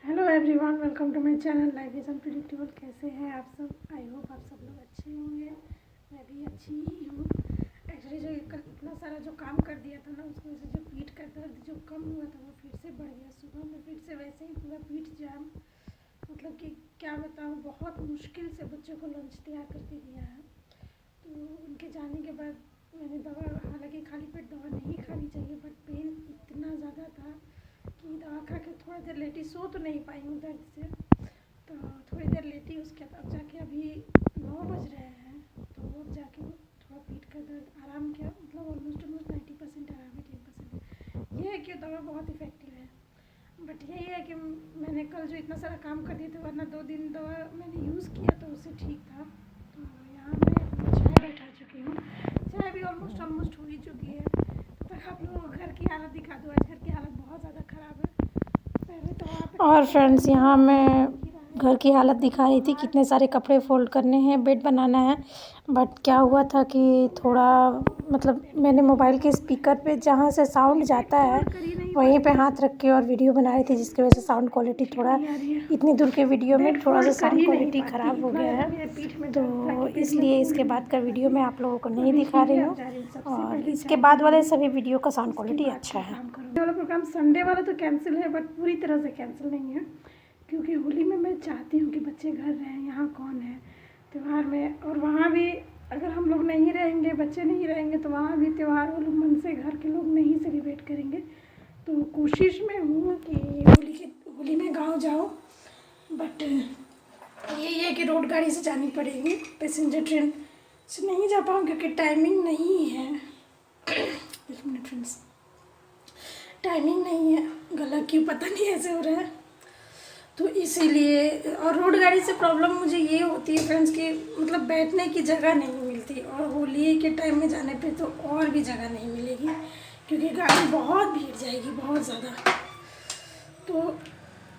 Hello everyone, welcome to my channel life is unpredictable. कैसे हैं आप सब? आई होप आप सब लोग अच्छे होंगे। मैं भी अच्छी ही हूँ। एक्चुअली जो इतना सारा जो काम कर दिया था ना, उसकी वजह से जो पीठ का दर्द जो कम हुआ था वो फिर से बढ़ गया। सुबह में फिर से वैसे ही पूरा पीठ जाम, मतलब कि क्या बताऊँ, बहुत मुश्किल से बच्चों को लंच तैयार करके दिया है। तो उनके जाने के बाद मैंने दवा, हालांकि खाली पेट दवा नहीं खानी चाहिए, बट पेन इतना ज़्यादा था कि दवा खा के थोड़ी देर लेटी, सो तो नहीं पाई हूँ दर्द से। तो थोड़ी देर लेटी, उसके बाद अब जाके अभी 9 बज रहे हैं, तो अब जाके थोड़ा पीठ का दर्द आराम किया, मतलब ऑलमोस्ट 90% आराम है, 10% ये है कि दवा बहुत इफ़ेक्टिव है। बट यही है कि मैंने कल जो इतना सारा काम कर दिए थे, वरना 2 दिन दवा मैंने यूज़ किया तो उससे ठीक था। तो यहाँ मैं चाय बैठा चुकी हूँ, चाय भी ऑलमोस्ट हो ही चुकी है। तब आप लोगों को घर की हालत दिखा दूँ। आज घर की हालत बहुत ज़्यादा ख़राब है। पहले तो वहाँ पे और फ्रेंड्स, यहाँ मैं घर की हालत दिखा रही थी। कितने सारे कपड़े फोल्ड करने हैं, बेड बनाना है। बट क्या हुआ था कि थोड़ा मतलब मैंने मोबाइल के स्पीकर पे जहाँ से साउंड जाता है वहीं पे हाथ रख के और वीडियो बना रही थी, जिसकी वजह से साउंड क्वालिटी थोड़ा, इतनी दूर के वीडियो में थोड़ा सा साउंड क्वालिटी ख़राब हो गया है। तो इसलिए इसके बाद का वीडियो मैं आप लोगों को नहीं दिखा रही हूँ, और इसके बाद वाले सभी वीडियो का साउंड क्वालिटी अच्छा है। वाला प्रोग्राम संडे वाला तो कैंसिल है, बट पूरी तरह से कैंसिल नहीं है, क्योंकि होली में मैं चाहती हूँ कि बच्चे घर रहें। यहाँ कौन है त्यौहार में, और वहाँ भी अगर हम लोग नहीं रहेंगे, बच्चे नहीं रहेंगे, तो वहाँ भी त्यौहार वो लोग मन से घर के लोग नहीं सेलिब्रेट करेंगे। तो कोशिश में हूँ कि होली में गाँव जाओ, बट यही है कि रोड गाड़ी से जानी पड़ेगी, पैसेंजर ट्रेन से नहीं जा पाऊँ क्योंकि टाइमिंग नहीं है। एक मिनट फ्रेंड्स, टाइमिंग नहीं है, गला क्यों पता नहीं ऐसे हो रहा है, तो इसीलिए। और रोड गाड़ी से प्रॉब्लम मुझे ये होती है फ्रेंड्स कि मतलब बैठने की जगह नहीं मिलती, और होली के टाइम में जाने पे तो और भी जगह नहीं मिलेगी, क्योंकि गाड़ी बहुत भीड़ जाएगी, बहुत ज़्यादा। तो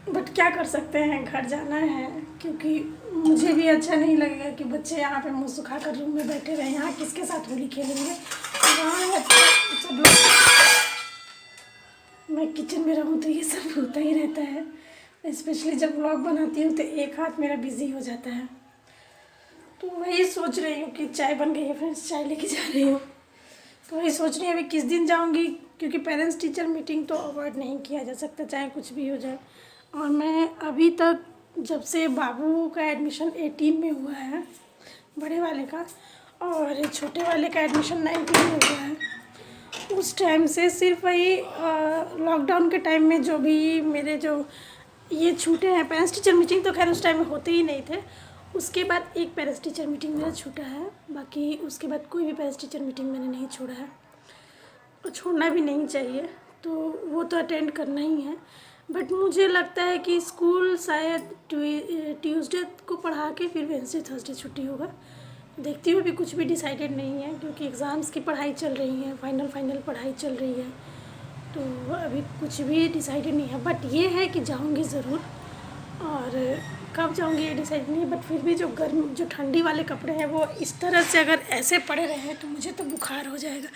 बट क्या कर सकते हैं, घर जाना है, क्योंकि मुझे भी अच्छा नहीं लगेगा कि बच्चे यहाँ पे मुँह सुखा कर रूम में बैठे रहे। यहाँ किसके साथ होली खेलेंगे? वहाँ सब लोग, मैं किचन में रहूँ तो ये सब होता ही रहता है। स्पेशली जब व्लॉग बनाती हूँ तो एक हाथ मेरा बिज़ी हो जाता है। तो वही सोच रही हूँ कि चाय बन गई है फ्रेंड्स, चाय लेके जा रही हूँ। तो वही सोच रही हूँ अभी किस दिन जाऊँगी, क्योंकि पेरेंट्स टीचर मीटिंग तो अवॉइड नहीं किया जा सकता, चाहे कुछ भी हो जाए। और मैं अभी तक, जब से बाबू का एडमिशन 18 में हुआ है, बड़े वाले का, और छोटे वाले का एडमिशन 19 में हुआ है, उस टाइम से सिर्फ वही लॉकडाउन के टाइम में जो भी मेरे जो ये छूटे हैं, पेरेंट्स टीचर मीटिंग तो खैर उस टाइम में होते ही नहीं थे। उसके बाद एक पेरेंट्स टीचर मीटिंग मेरा छूटा है, बाकी उसके बाद कोई भी पेरेंट्स टीचर मीटिंग मैंने नहीं छोड़ा है, और छोड़ना भी नहीं चाहिए। तो वो तो अटेंड करना ही है। बट मुझे लगता है कि स्कूल शायद ट्यूसडे को पढ़ा के फिर वेडनेसडे थर्सडे छुट्टी होगा। देखती हूँ, अभी कुछ भी डिसाइडेड नहीं है, क्योंकि एग्ज़ाम्स की पढ़ाई चल रही है, फाइनल पढ़ाई चल रही है, तो अभी कुछ भी डिसाइडेड नहीं है। बट ये है कि जाऊँगी ज़रूर, और कब जाऊँगी ये डिसाइड नहीं। बट फिर भी जो ठंडी वाले कपड़े हैं वो इस तरह से अगर ऐसे पड़े रहे तो मुझे तो बुखार हो जाएगा।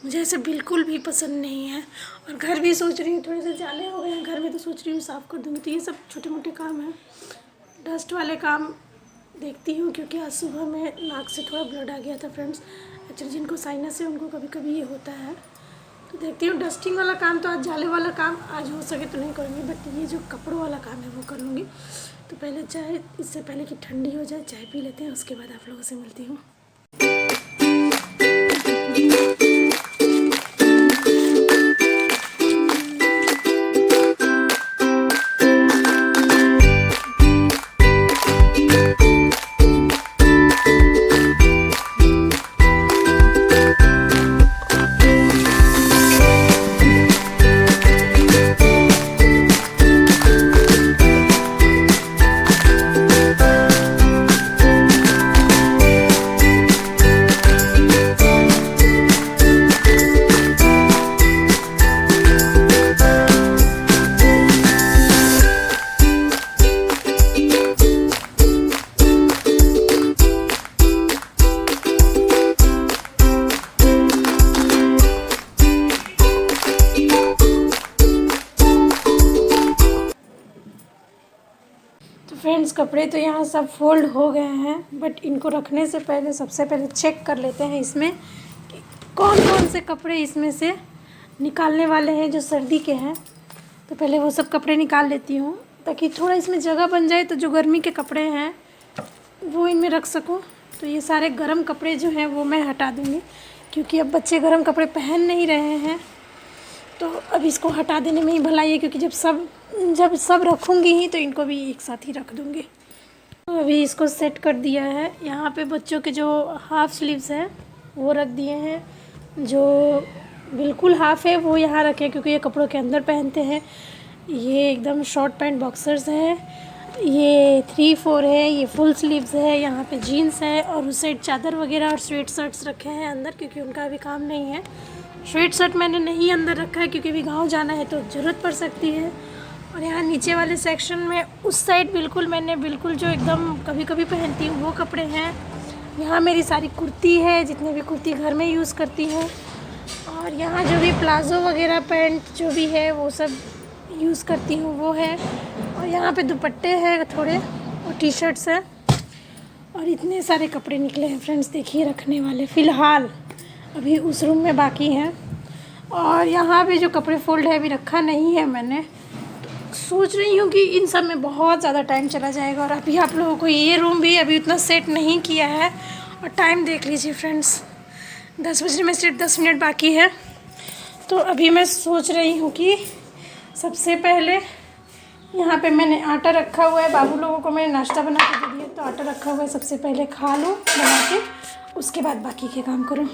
मुझे ऐसे बिल्कुल भी पसंद नहीं है। और घर भी सोच रही हूँ, थोड़े से जाले हो गए हैं घर में, तो सोच रही हूँ साफ़ कर दूँगी। तो ये सब छोटे मोटे काम हैं, डस्ट वाले काम देखती हूँ, क्योंकि आज सुबह में नाक से थोड़ा ब्लड आ गया था फ्रेंड्स। एक्चुअली जिनको साइनस है उनको कभी कभी ये होता है। तो देखती हूँ, डस्टिंग वाला काम तो आज, जाले वाला काम आज हो सके तो नहीं करूँगी, बट ये जो कपड़ों वाला काम है वो कर लूँगी। तो पहले चाय, इससे पहले कि ठंडी हो जाए, चाय पी लेते हैं, उसके बाद आप लोगों से मिलती हूँ। फ्रेंड्स कपड़े तो यहाँ सब फोल्ड हो गए हैं, बट इनको रखने से पहले सबसे पहले चेक कर लेते हैं इसमें कि कौन कौन से कपड़े इसमें से निकालने वाले हैं जो सर्दी के हैं। तो पहले वो सब कपड़े निकाल लेती हूँ ताकि थोड़ा इसमें जगह बन जाए, तो जो गर्मी के कपड़े हैं वो इनमें रख सकूँ। तो ये सारे गर्म कपड़े जो हैं वो मैं हटा दूँगी, क्योंकि अब बच्चे गर्म कपड़े पहन नहीं रहे हैं। तो अब इसको हटा देने में ही भलाई है, क्योंकि जब सब रखूँगी ही तो इनको भी एक साथ ही रख दूँगी। तो अभी इसको सेट कर दिया है। यहाँ पे बच्चों के जो हाफ़ स्लीव्स हैं वो रख दिए हैं, जो बिल्कुल हाफ़ है वो यहाँ रखे क्योंकि ये कपड़ों के अंदर पहनते हैं। ये एकदम शॉर्ट पैंट बॉक्सर्स हैं, ये 3/4 है, ये फुल स्लीव्स है, यहाँ पे जीन्स है, और उस साइड चादर वगैरह और स्वेट शर्ट्स रखे हैं अंदर, क्योंकि उनका अभी काम नहीं है। स्वेट शर्ट मैंने नहीं अंदर रखा है क्योंकि अभी गाँव जाना है तो ज़रूरत पड़ सकती है। और यहाँ नीचे वाले सेक्शन में उस साइड मैंने बिल्कुल जो एकदम कभी कभी पहनती हूँ वो कपड़े हैं। यहाँ मेरी सारी कुर्ती है, जितने भी कुर्ती घर में यूज़ करती हूँ, और यहाँ जो भी प्लाज़ो वगैरह पैंट जो भी है वो सब यूज़ करती हूँ वो है। और यहाँ पे दुपट्टे हैं थोड़े और टी शर्ट्स हैं, और इतने सारे कपड़े निकले हैं फ्रेंड्स, देखिए रखने वाले। फ़िलहाल अभी उस रूम में बाकी हैं, और यहाँ पे जो कपड़े फोल्ड है अभी रखा नहीं है मैंने। सोच रही हूँ कि इन सब में बहुत ज़्यादा टाइम चला जाएगा, और अभी आप लोगों को ये रूम भी अभी उतना सेट नहीं किया है। और टाइम देख लीजिए फ्रेंड्स, 10 बजने में सिर्फ 10 मिनट बाकी है। तो अभी मैं सोच रही हूँ कि सबसे पहले यहाँ पे मैंने आटा रखा हुआ है, बाबू लोगों को मैंने नाश्ता बना के दे दिया, तो आटा रखा हुआ है, सबसे पहले खा लूँ बना के, उसके बाद बाकी के काम करूँ।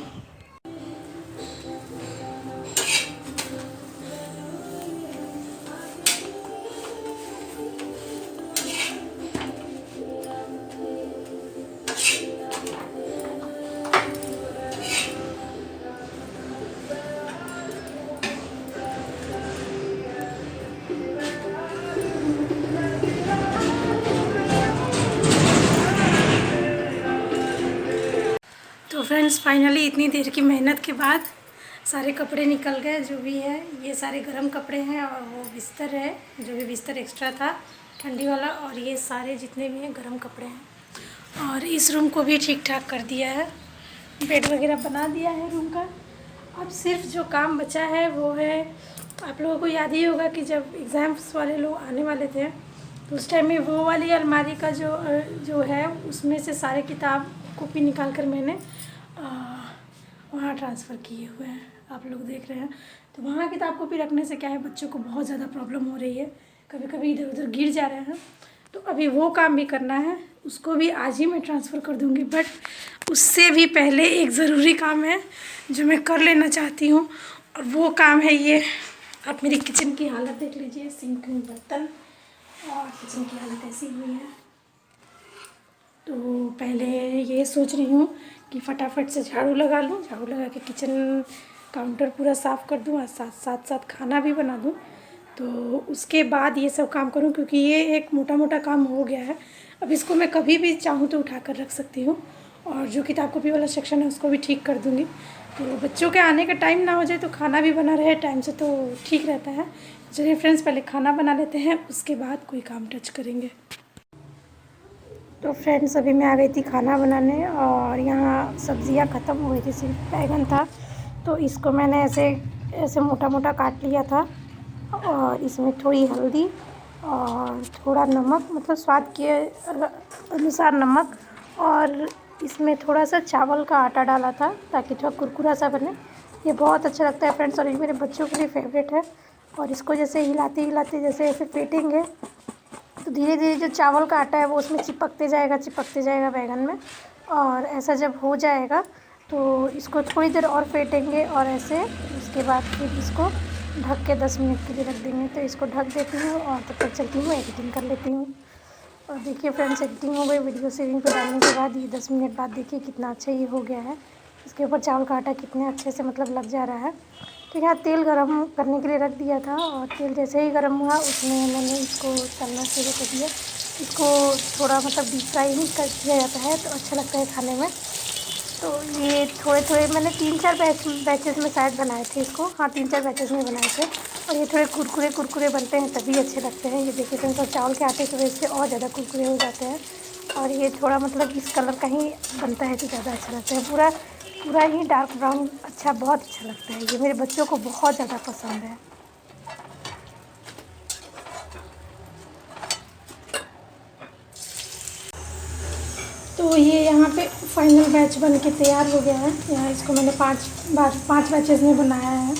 तो फ्रेंड्स फाइनली इतनी देर की मेहनत के बाद सारे कपड़े निकल गए जो भी है। ये सारे गर्म कपड़े हैं, और वो बिस्तर है जो भी बिस्तर एक्स्ट्रा था ठंडी वाला, और ये सारे जितने भी हैं गर्म कपड़े हैं। और इस रूम को भी ठीक ठाक कर दिया है, बेड वगैरह बना दिया है रूम का। अब सिर्फ जो काम बचा है वो है, आप लोगों को याद ही होगा कि जब एग्ज़ाम्स वाले लोग आने वाले थे तो उस टाइम में वो वाली अलमारी का जो है उसमें से सारे किताब कॉपी निकाल कर मैंने वहाँ ट्रांसफ़र किए हुए हैं, आप लोग देख रहे हैं। तो वहाँ किताब कॉपी रखने से क्या है, बच्चों को बहुत ज़्यादा प्रॉब्लम हो रही है, कभी कभी इधर उधर गिर जा रहे हैं। तो अभी वो काम भी करना है, उसको भी आज ही मैं ट्रांसफ़र कर दूँगी। बट उससे भी पहले एक ज़रूरी काम है जो मैं कर लेना चाहती हूँ, और वो काम है ये। आप मेरी किचन की हालत देख लीजिए, सिंक में बर्तन और किचन की हालत ऐसी हुई है। तो पहले ये सोच रही हूँ कि फटाफट से झाड़ू लगा लूँ, झाड़ू लगा के किचन काउंटर पूरा साफ़ कर दूँ, और साथ साथ खाना भी बना दूँ। तो उसके बाद ये सब काम करूँ, क्योंकि ये एक मोटा मोटा काम हो गया है। अब इसको मैं कभी भी चाहूँ तो उठा कर रख सकती हूँ, और जो किताब कॉपी वाला सेक्शन है उसको भी ठीक कर दूँगी। तो बच्चों के आने का टाइम ना हो जाए तो खाना भी बना रहे टाइम से, तो ठीक रहता है। चलिए फ्रेंड्स पहले खाना बना लेते हैं, उसके बाद कोई काम टच करेंगे। तो फ्रेंड्स अभी मैं आ गई थी खाना बनाने, और यहाँ सब्ज़ियाँ ख़त्म हो गई थी, सिर्फ बैगन था। तो इसको मैंने ऐसे मोटा मोटा काट लिया था, और इसमें थोड़ी हल्दी और थोड़ा नमक, मतलब स्वाद के अनुसार नमक, और इसमें थोड़ा सा चावल का आटा डाला था ताकि थोड़ा कुरकुरा सा बने। ये बहुत अच्छा लगता है फ्रेंड्स, और ये मेरे बच्चों के लिए फेवरेट है। और इसको जैसे हिलाते हिलाते जैसे ऐसे फेंटेंगे तो धीरे धीरे जो चावल का आटा है वो उसमें चिपकते जाएगा बैगन में। और ऐसा जब हो जाएगा तो इसको थोड़ी देर और फेंटेंगे, और ऐसे उसके बाद फिर इसको ढक के 10 मिनट के लिए रख देंगे। तो इसको ढक देती हूँ, और तब तक चलती हूँ एडिटिंग कर लेती हूँ। और देखिए फ्रेंड्स एडिटिंग हो गई, वीडियो सेविंग पर डालने के बाद ये 10 मिनट बाद देखिए कितना अच्छा ये हो गया है। इसके ऊपर चावल का आटा कितने अच्छे से मतलब लग जा रहा है। तो यहाँ तेल गरम करने के लिए रख दिया था, और तेल जैसे ही गरम हुआ उसमें मैंने इसको तलना शुरू कर दिया। इसको थोड़ा मतलब डीप फ्राई ही कर दिया जाता है तो अच्छा लगता है खाने में। तो ये थोड़े थोड़े मैंने 3-4 बैचेस में शायद बनाए थे इसको। हाँ, 3-4 बैचेस में बनाए थे। और ये थोड़े कुरकुरे बनते हैं तभी अच्छे लगते हैं। ये देखिए फ्रेंड्स, और चावल के आटे की वजह से और ज़्यादा कुरकुरे हो जाते हैं। और ये थोड़ा मतलब इस कलर का ही बनता है तो ज़्यादा अच्छा लगता है। पूरा ही डार्क ब्राउन अच्छा, बहुत अच्छा लगता है। ये मेरे बच्चों को बहुत ज़्यादा पसंद है। तो ये यहाँ पे फाइनल बैच बन के तैयार हो गया है। यहाँ इसको मैंने 5 बैचेस में बनाया है।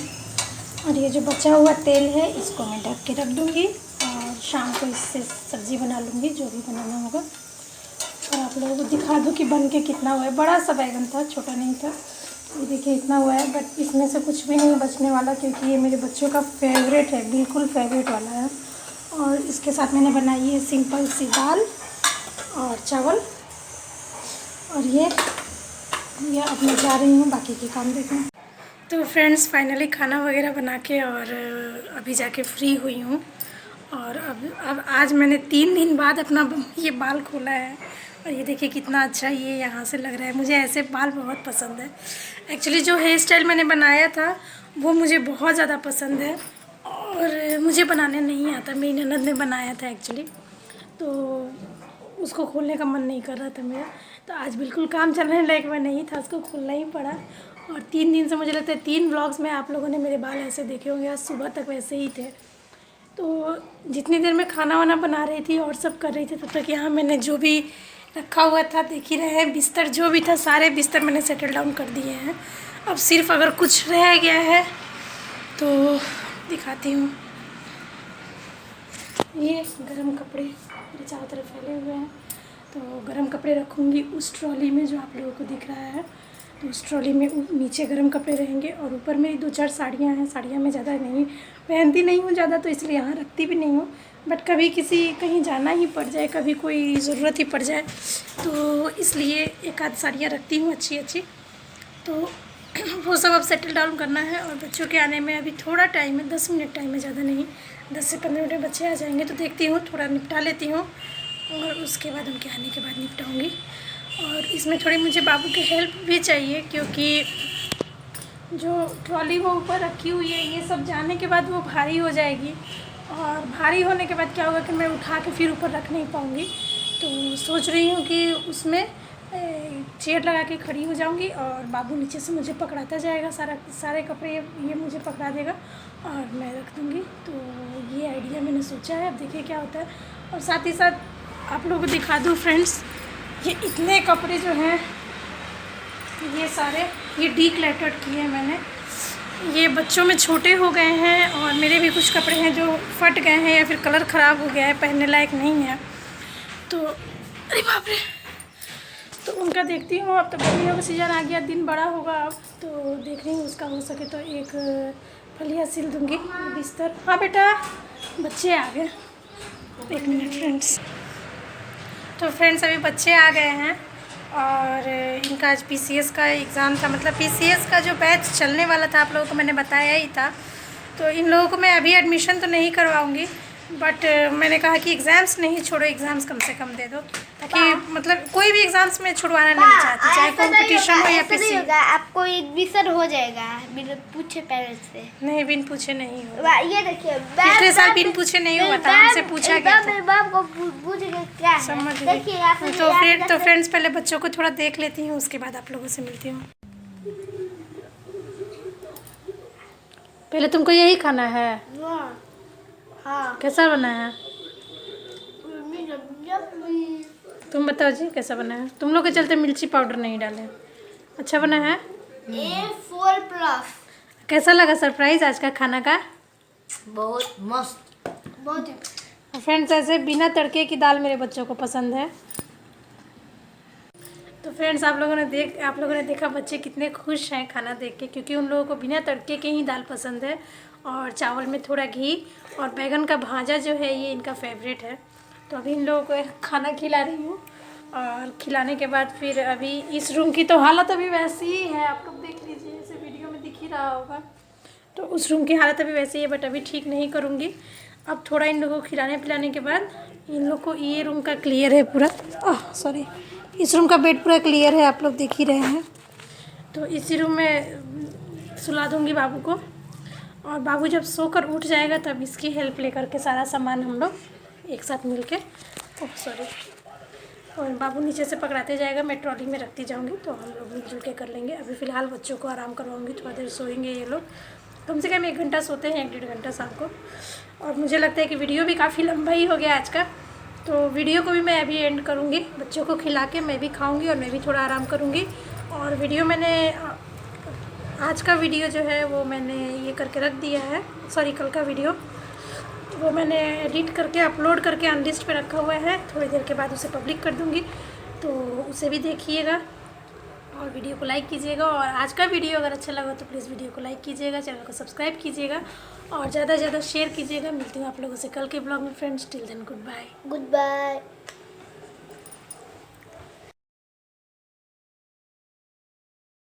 और ये जो बचा हुआ तेल है इसको मैं ढक के रख दूँगी और शाम को इससे सब्ज़ी बना लूँगी, जो भी बनाना होगा। और आप लोगों को दिखा दूँ कि बन के कितना हुआ है। बड़ा सा बैगन था, छोटा नहीं था। ये देखिए इतना हुआ है, बट इसमें से कुछ भी नहीं बचने वाला, क्योंकि ये मेरे बच्चों का फेवरेट है, बिल्कुल फेवरेट वाला है। और इसके साथ मैंने बनाई है सिंपल सी दाल और चावल। और ये अब मैं जा रही हूँ बाकी के काम देखने। तो फ्रेंड्स, फाइनली खाना वगैरह बना के और अभी जाके फ्री हुई हूँ। और अब आज मैंने 3 दिन बाद अपना ये बाल खोला है। और ये देखिए कितना अच्छा ये यहाँ से लग रहा है। मुझे ऐसे बाल बहुत पसंद है। एक्चुअली जो हेयर स्टाइल मैंने बनाया था वो मुझे बहुत ज़्यादा पसंद है और मुझे बनाने नहीं आता। मेरी ननद ने बनाया था एक्चुअली, तो उसको खोलने का मन नहीं कर रहा था मेरा। तो आज बिल्कुल काम चलने लायक मैं नहीं था, उसको खोलना ही पड़ा। और 3 दिन से मुझे लगता है 3 व्लॉग्स में आप लोगों ने मेरे बाल ऐसे देखे होंगे। आज सुबह तक वैसे ही थे। तो जितनी देर में खाना वाना बना रही थी और सब कर रही थी, तब तक यहाँ मैंने जो भी रखा हुआ था देख ही रहे हैं, बिस्तर जो भी था सारे बिस्तर मैंने सेटल डाउन कर दिए हैं। अब सिर्फ अगर कुछ रह गया है तो दिखाती हूँ। ये गरम कपड़े मेरे चारों तरफ फैले हुए हैं, तो गरम कपड़े रखूँगी उस ट्रॉली में जो आप लोगों को दिख रहा है। तो उस ट्रॉली में नीचे गरम कपड़े रहेंगे और ऊपर मेरी 2-4 साड़ियाँ हैं। साड़ियाँ मैं ज़्यादा नहीं पहनती नहीं हूँ ज़्यादा, तो इसलिए यहाँ रखती भी नहीं हूँ। बट कभी कहीं जाना ही पड़ जाए, कभी कोई ज़रूरत ही पड़ जाए, तो इसलिए एक आध साड़ियाँ रखती हूँ अच्छी। तो वो सब अब सेटल डाउन करना है। और बच्चों के आने में अभी थोड़ा टाइम है, 10 मिनट टाइम है, ज़्यादा नहीं। 10 से 15 मिनट में बच्चे आ जाएंगे, तो देखती हूँ थोड़ा निपटा लेती हूँ और उसके बाद उनके आने के बाद निपटाऊँगी। और इसमें थोड़ी मुझे बाबू की हेल्प भी चाहिए, क्योंकि जो ट्रॉली वो ऊपर रखी हुई है, ये सब जाने के बाद वो भारी हो जाएगी। और भारी होने के बाद क्या होगा कि मैं उठा के फिर ऊपर रख नहीं पाऊँगी। तो सोच रही हूँ कि उसमें चेयर लगा के खड़ी हो जाऊँगी और बाबू नीचे से मुझे पकड़ाता जाएगा, सारे कपड़े ये मुझे पकड़ा देगा और मैं रख दूँगी। तो ये आइडिया मैंने सोचा है, अब देखिए क्या होता है। और साथ ही साथ आप लोगों को दिखा दूँ फ्रेंड्स, ये इतने कपड़े जो हैं ये सारे ये डीक्लटर्ड किए हैं मैंने। ये बच्चों में छोटे हो गए हैं और मेरे भी कुछ कपड़े हैं जो फट गए हैं या फिर कलर ख़राब हो गया है, पहनने लायक नहीं है। तो अरे बाप रे, तो उनका देखती हूँ। अब तो गर्मियों का सीज़न आ गया, दिन बड़ा होगा अब, तो देख रही हूँ उसका हो सके तो एक फलिया सिल दूँगी बिस्तर। हाँ बेटा, बच्चे आ गए, 1 मिनट फ्रेंड्स। तो फ्रेंड्स अभी बच्चे आ गए हैं और इनका आज पीसीएस का एग्ज़ाम था। मतलब पीसीएस का जो बैच चलने वाला था, आप लोगों को मैंने बताया ही था। तो इन लोगों को मैं अभी एडमिशन तो नहीं करवाऊंगी, बट मैंने कहा कि एग्ज़ाम्स नहीं छोड़ो, एग्ज़ाम्स कम से कम दे दो, ताकि मतलब कोई भी एग्ज़ाम्स में छुड़वाना नहीं चाहती, चाहे कॉम्पिटिशन हो या पीसी। आपको एडमिशन हो जाएगा बिना पूछे पेरेंट्स से। नहीं, बिन पूछे नहीं होगा। ये देखिए, पिछले साल बिन पूछे नहीं हुआ था, हमसे पूछा गया था। मेरे बाप को पूछेगा क्या है, समझ देखिए गई। यहाँ पे तो फ्रेंड्स पहले बच्चों को थोड़ा देख लेती हूँ, उसके बाद आप लोगों से मिलती हूँ। पहले तुमको यही खाना है? हाँ। कैसा बना है? तुम बताओ जी, कैसा बना है? तुम लोग के चलते मिर्ची पाउडर नहीं डाले। अच्छा बना है? A4+। कैसा लगा सरप्राइज आज का खाना का? बहुत मस्त, बहुत। फ्रेंड्स ऐसे बिना तड़के की दाल मेरे बच्चों को पसंद है। तो फ्रेंड्स आप लोगों ने देखा बच्चे कितने खुश हैं खाना देख के, क्योंकि उन लोगों को बिना तड़के के ही दाल पसंद है और चावल में थोड़ा घी और बैगन का भाजा जो है ये इनका फेवरेट है। तो अभी इन लोगों को खाना खिला रही हूँ और खिलाने के बाद फिर अभी इस रूम की तो हालत अभी वैसी ही है, आप लोग देख लीजिए, जैसे वीडियो में दिख ही रहा होगा। तो उस रूम की हालत अभी वैसी है, बट अभी ठीक नहीं करूँगी। अब थोड़ा इन लोगों को खिलाने पिलाने के बाद इन लोग को ये रूम का क्लियर है पूरा, सॉरी, इस रूम का बेड पूरा क्लियर है, आप लोग देख ही रहे हैं। तो इसी रूम में सुला दूँगी बाबू को, और बाबू जब सोकर उठ जाएगा तब इसकी हेल्प लेकर के सारा सामान हम लोग एक साथ मिल के सॉरी, और बाबू नीचे से पकड़ाते जाएगा, मैं ट्रॉली में रखती जाऊंगी, तो हम लोग मिलजुल के कर लेंगे। अभी फ़िलहाल बच्चों को आराम करवाऊंगी, थोड़ा देर सोएंगे ये लोग, कम से कम 1 घंटा सोते हैं, 1-1.5 घंटा शाम को। और मुझे लगता है कि वीडियो भी काफ़ी लंबा ही हो गया आज का, तो वीडियो को भी मैं अभी एंड करूँगी। बच्चों को खिला के मैं भी खाऊँगी और मैं भी थोड़ा आराम करूँगी। और वीडियो मैंने आज का वीडियो जो है वो मैंने ये करके रख दिया है, सॉरी कल का वीडियो वो मैंने एडिट करके अपलोड करके अनलिस्ट पे रखा हुआ है, थोड़ी देर के बाद उसे पब्लिक कर दूँगी, तो उसे भी देखिएगा और वीडियो को लाइक कीजिएगा। और आज का वीडियो अगर अच्छा लगा तो प्लीज़ वीडियो को लाइक कीजिएगा, चैनल को सब्सक्राइब कीजिएगा और ज़्यादा से ज़्यादा शेयर कीजिएगा। मिलती हूँ आप लोगों से कल के ब्लॉग में friends, till then good bye. Good bye.